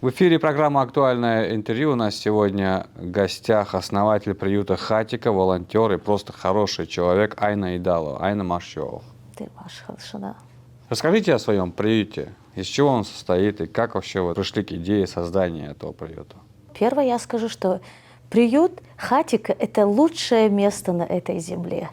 В эфире программа «Актуальное интервью». У нас сегодня в гостях основатель приюта «Хатико», волонтер и просто хороший человек Айна Идалова. Айна Маршова. Ты ваш хорошо, да. Расскажите о своем приюте. Из чего он состоит и как вообще вы пришли к идее создания этого приюта? Первое я скажу, что приют Хатико – это лучшее место на этой земле.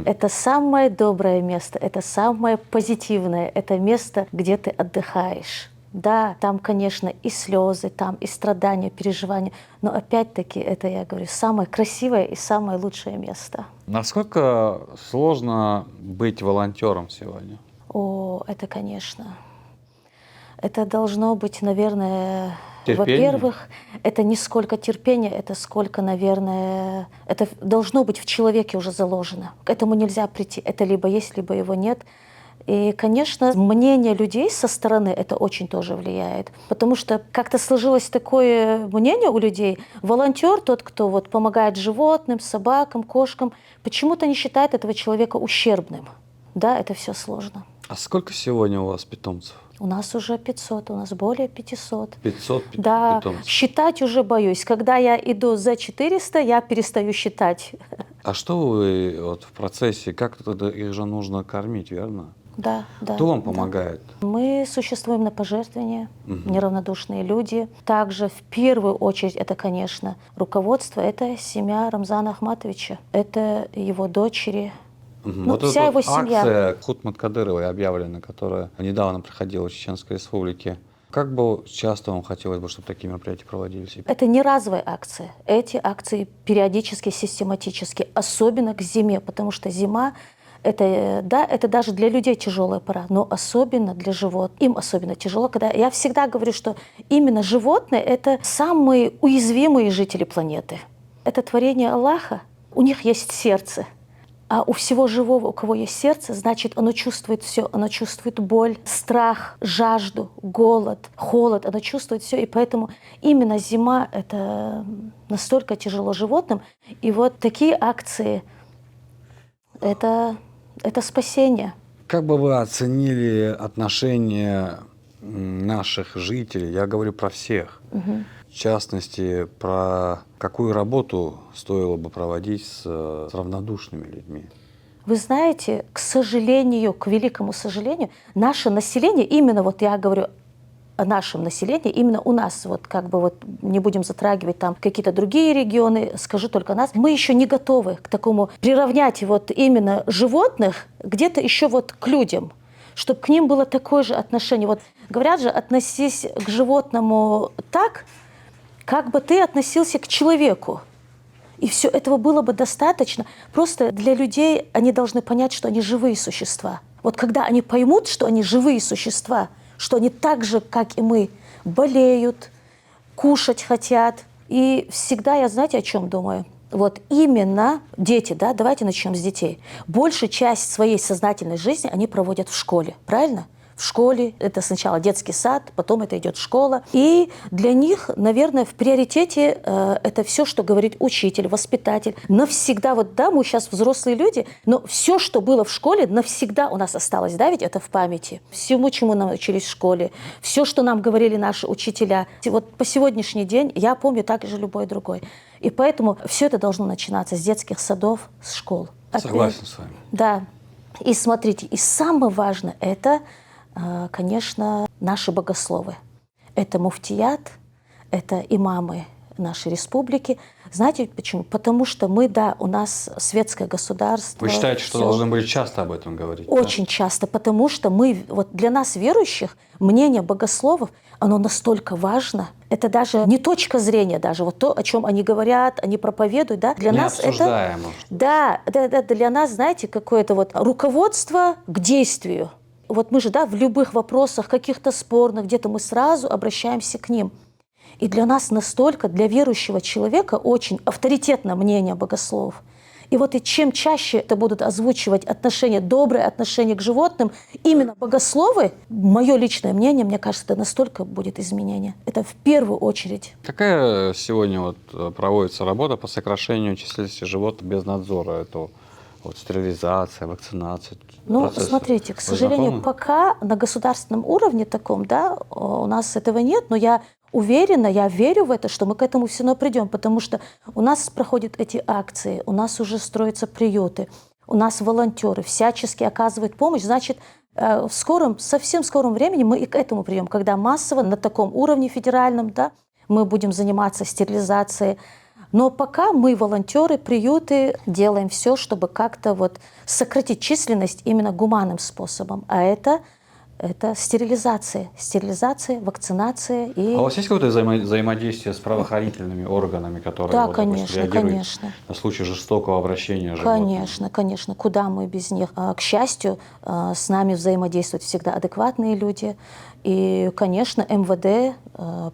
Это самое доброе место, это самое позитивное, это место, где ты отдыхаешь. Да, там, конечно, и слезы, там и страдания, переживания, но опять-таки это, я говорю, самое красивое и самое лучшее место. Насколько сложно быть волонтером сегодня? О, это, конечно. Это должно быть, наверное, Терпение? во-первых, это не сколько терпения, это сколько, наверное, это должно быть в человеке уже заложено. К этому нельзя прийти. Это либо есть, либо его нет. И, конечно, мнение людей со стороны это очень тоже влияет. Потому что как-то сложилось такое мнение у людей. Волонтер, тот, кто вот помогает животным, собакам, кошкам, почему-то не считает этого человека ущербным. Да, это все сложно. А сколько сегодня у вас питомцев? У нас уже 500, у нас более 500. 500 Да, питомцев. считать уже боюсь. Когда я иду за 400, я перестаю считать. А что вы вот в процессе, как тогда их же нужно кормить, верно? Да, да. Кто вам да. помогает? Мы существуем на пожертвования, неравнодушные люди. Также в первую очередь это, конечно, руководство, это семья Рамзана Ахматовича, это его дочери. Вот вся эта его семья. акция Хутмат Кадыровой объявлена, которая недавно проходила в Чеченской Республике. Как бы часто вам хотелось бы, чтобы такие мероприятия проводились? Это не разовая акция. Эти акции периодически, систематически, особенно к зиме, потому что зима это, да, это даже для людей тяжелая пора, но особенно для животных. Им особенно тяжело, когда я всегда говорю, что именно животные – это самые уязвимые жители планеты. Это творение Аллаха, у них есть сердце. А у всего живого, у кого есть сердце, значит, оно чувствует все. Оно чувствует боль, страх, жажду, голод, холод. Оно чувствует все. И поэтому именно зима – это настолько тяжело животным. И вот такие акции – это спасение. Как бы вы оценили отношение наших жителей, я говорю про всех, в частности, про какую работу стоило бы проводить с равнодушными людьми? Вы знаете, к сожалению, к великому сожалению, наше население, именно вот я говорю о нашем населении, именно у нас, вот как бы вот не будем затрагивать там какие-то другие регионы, скажу только нас, мы еще не готовы к такому приравнять вот именно животных где-то еще вот к людям, чтобы к ним было такое же отношение. Вот говорят же, относись к животному так, как бы ты относился к человеку. И все этого было бы достаточно. Просто для людей они должны понять, что они живые существа. Вот когда они поймут, что они живые существа, что они так же, как и мы, болеют, кушать хотят. И всегда я, знаете, о чем думаю? Вот именно дети, да, давайте начнем с детей. Большую часть своей сознательной жизни они проводят в школе, правильно? В школе это сначала детский сад, потом это идет школа. И для них, наверное, в приоритете это все, что говорит учитель, воспитатель. Навсегда, вот да, мы сейчас взрослые люди, но все, что было в школе, навсегда у нас осталось, да, ведь это в памяти. Всему, чему нам учились в школе, все, что нам говорили наши учителя. И вот по сегодняшний день я помню так же любой другой. И поэтому все это должно начинаться с детских садов, с школ. Согласен с вами. Да. И смотрите, и самое важное – это, конечно, наши богословы. Это муфтият, это имамы нашей республики. Знаете почему? Потому что мы, да, у нас светское государство. Вы считаете, что всё. должны были часто об этом говорить? Очень часто, потому что мы, вот для нас, верующих, мнение богословов, оно настолько важно. Это даже не точка зрения, даже вот то, о чем они говорят, они проповедуют, да, для нас это, да, для нас, знаете, какое-то вот руководство к действию. Вот мы же, да, в любых вопросах, каких-то спорных, где-то мы сразу обращаемся к ним. И для нас настолько, для верующего человека, очень авторитетное мнение богословов. И вот и чем чаще это будут озвучивать отношения, добрые отношения к животным, именно богословы, мое личное мнение, мне кажется, это настолько будет изменение. Это в первую очередь. Какая сегодня вот проводится работа по сокращению численности животных без надзора? Это Вот стерилизация, вакцинация. Ну, процессы. смотрите, к Вы сожалению, знакомы? пока на государственном уровне таком, да, у нас этого нет, но я уверена, я верю в это, что мы к этому все равно придем, потому что у нас проходят эти акции, у нас уже строятся приюты, у нас волонтеры всячески оказывают помощь, значит, в скором, совсем скором времени мы и к этому придем, когда массово на таком уровне федеральном, да, мы будем заниматься стерилизацией. Но пока мы, волонтеры, приюты, делаем все, чтобы как-то вот сократить численность именно гуманным способом. А это стерилизация, вакцинация и... А у вас есть какое-то взаимодействие с правоохранительными органами, которые Да, вот, допустим, конечно, реагируют конечно. на случай жестокого обращения животных? Конечно, конечно. Куда мы без них? К счастью, с нами взаимодействуют всегда адекватные люди. И, конечно, МВД,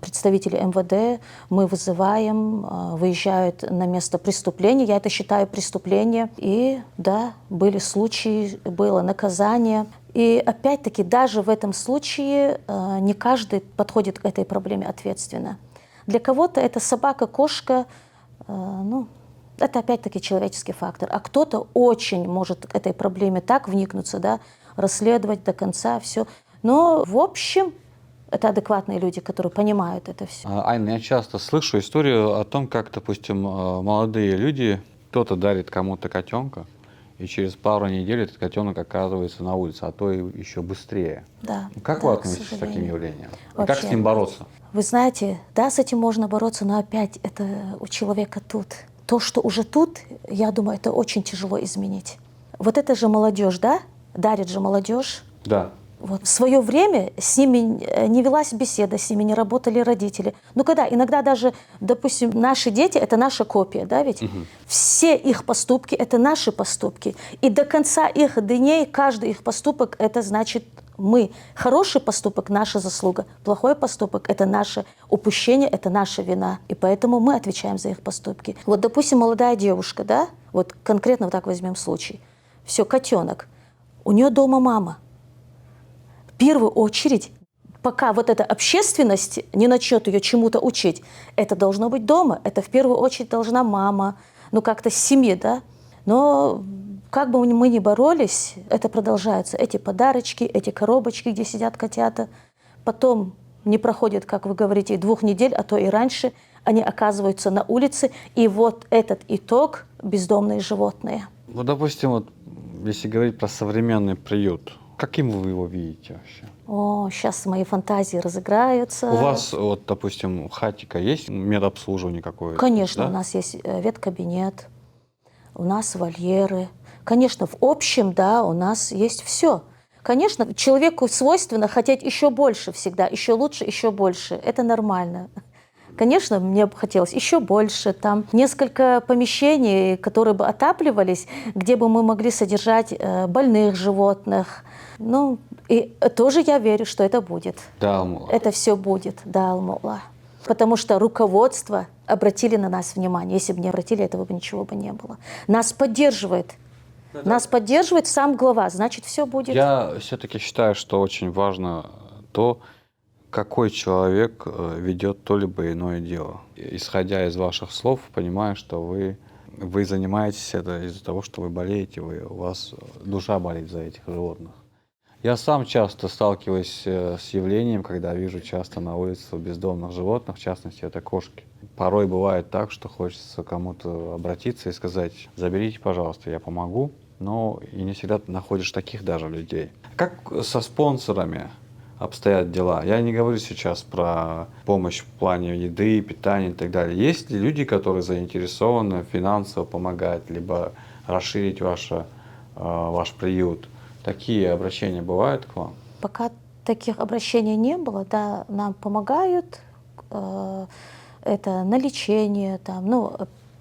представители МВД мы вызываем, выезжают на место преступления. Я это считаю преступление. И да, были случаи, было наказание. И опять-таки, даже в этом случае не каждый подходит к этой проблеме ответственно. Для кого-то это собака, кошка, ну, это опять-таки человеческий фактор. А кто-то очень может к этой проблеме так вникнуться, да, расследовать до конца все. Но в общем, это адекватные люди, которые понимают это все. Айна, я часто слышу историю о том, как, допустим, молодые люди, кто-то дарит кому-то котенка, и через пару недель этот котенок оказывается на улице, а то и еще быстрее. Да, Как да, вы к относитесь к таким сожалению. явлениям? И как Вообще, с ним бороться? Вы знаете, да, с этим можно бороться, но опять это у человека тут. То, что уже тут, я думаю, это очень тяжело изменить. Вот это же молодежь, да? Дарит же молодежь. Да. Вот. В свое время с ними не велась беседа, с ними не работали родители. Ну когда? Иногда даже, допустим, наши дети – это наша копия, да ведь? Все их поступки – это наши поступки. И до конца их дней каждый их поступок – это значит мы. Хороший поступок – наша заслуга. Плохой поступок – это наше упущение, это наша вина. И поэтому мы отвечаем за их поступки. Вот, допустим, молодая девушка, да? Вот конкретно вот так возьмем случай. Все, котенок. У нее дома мама. В первую очередь, пока вот эта общественность не начнет ее чему-то учить, это должно быть дома, это в первую очередь должна мама, ну как-то семьи, да. Но как бы мы ни боролись, это продолжается. Эти подарочки, эти коробочки, где сидят котята, потом не проходит, как вы говорите, 2 недель, а то и раньше, они оказываются на улице, и вот этот итог – бездомные животные. Вот, допустим, вот, если говорить про современный приют, каким вы его видите вообще? О, сейчас мои фантазии разыграются. У вас, вот, допустим, у хатика есть медобслуживание какое-то? Конечно, да? у нас есть веткабинет, у нас вольеры. Конечно, в общем, да, у нас есть все. Конечно, человеку свойственно хотеть еще больше всегда, еще лучше, еще больше. Это нормально. Конечно, мне бы хотелось еще больше, там несколько помещений, которые бы отапливались, где бы мы могли содержать больных животных. Ну, и тоже я верю, что это будет. Да, Алмула. Это все будет, да, Алмула. Потому что руководство обратили на нас внимание. Если бы не обратили, этого бы ничего бы не было. Нас поддерживает. Нас поддерживает сам глава, значит, все будет. Я все-таки считаю, что очень важно то, какой человек ведет то либо иное дело. Исходя из ваших слов, понимаю, что вы занимаетесь это из-за того, что вы болеете, у вас душа болит за этих животных. Я сам часто сталкиваюсь с явлением, когда вижу часто на улице бездомных животных, в частности, это кошки. Порой бывает так, что хочется кому-то обратиться и сказать: заберите, пожалуйста, я помогу, но и не всегда ты находишь таких даже людей. Как со спонсорами обстоят дела? Я не говорю сейчас про помощь в плане еды, питания и так далее. Есть ли люди, которые заинтересованы финансово помогать, либо расширить ваш приют? Такие обращения бывают к вам? Пока таких обращений не было, да, нам помогают, это на лечение, там, ну,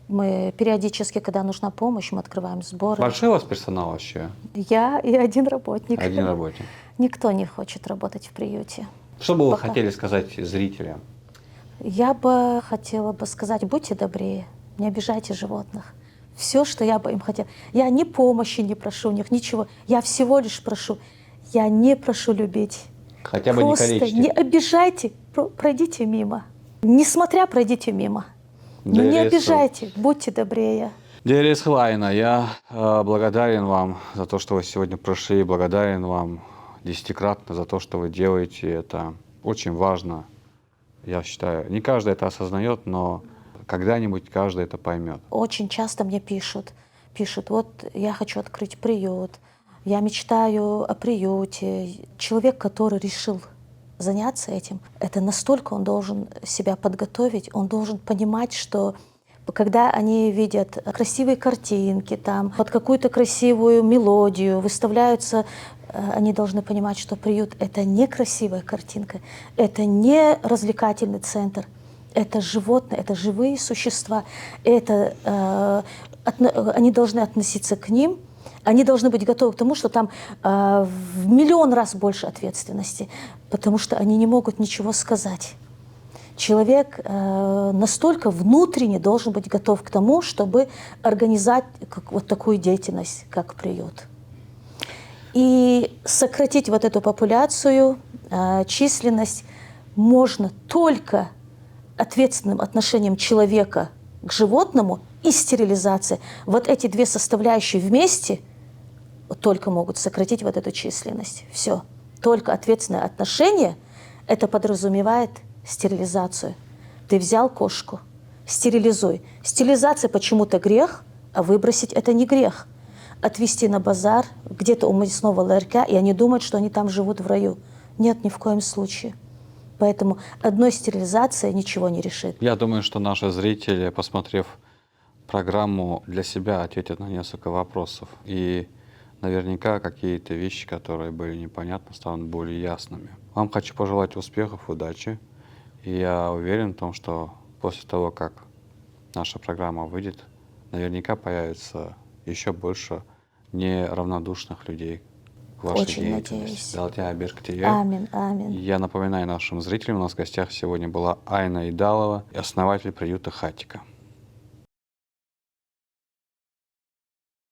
мы периодически, когда нужна помощь, мы открываем сборы. Большой у вас персонал вообще? Я и один работник. Один работник. Никто не хочет работать в приюте. Что бы вы Пока. хотели сказать зрителям? Я бы хотела бы сказать: будьте добрее, не обижайте животных. Все, что я бы им хотела. Я ни помощи не прошу у них, ничего. Я всего лишь прошу. Я не прошу любить. Хотя бы Просто не калечьте. не обижайте, пройдите мимо. Несмотря, пройдите мимо. Но не обижайте, будьте добрее. Дерес Хлайна, я благодарен вам за то, что вы сегодня пришли, благодарен вам десятикратно за то, что вы делаете. Это очень важно, я считаю. Не каждый это осознает, но когда-нибудь каждый это поймет. Очень часто мне пишут, вот я хочу открыть приют, я мечтаю о приюте. Человек, который решил заняться этим, это настолько он должен себя подготовить, он должен понимать, что когда они видят красивые картинки, там, под какую-то красивую мелодию выставляются, они должны понимать, что приют — это не красивая картинка, это не развлекательный центр, это животные, это живые существа, они должны относиться к ним, они должны быть готовы к тому, что там в миллион раз больше ответственности, потому что они не могут ничего сказать. Человек настолько внутренне должен быть готов к тому, чтобы организовать вот такую деятельность, как приют. И сократить вот эту популяцию, численность можно только ответственным отношением человека к животному и стерилизацией. Вот эти две составляющие вместе только могут сократить вот эту численность. Все. Только ответственное отношение — это подразумевает стерилизацию. Ты взял кошку, стерилизуй. Стерилизация почему-то грех, а выбросить — это не грех. Отвезти на базар, где-то у мясного ларька, и они думают, что они там живут в раю. Нет, ни в коем случае. Поэтому одной стерилизацией ничего не решит. Я думаю, что наши зрители, посмотрев программу, для себя ответят на несколько вопросов. И наверняка какие-то вещи, которые были непонятны, станут более ясными. Вам хочу пожелать успехов, удачи. И я уверен в том, что после того, как наша программа выйдет, наверняка появится еще больше неравнодушных людей к вашей Очень деятельности. надеюсь. Амин, амин. Я напоминаю нашим зрителям, у нас в гостях сегодня была Айна Идалова, основатель приюта Хатика.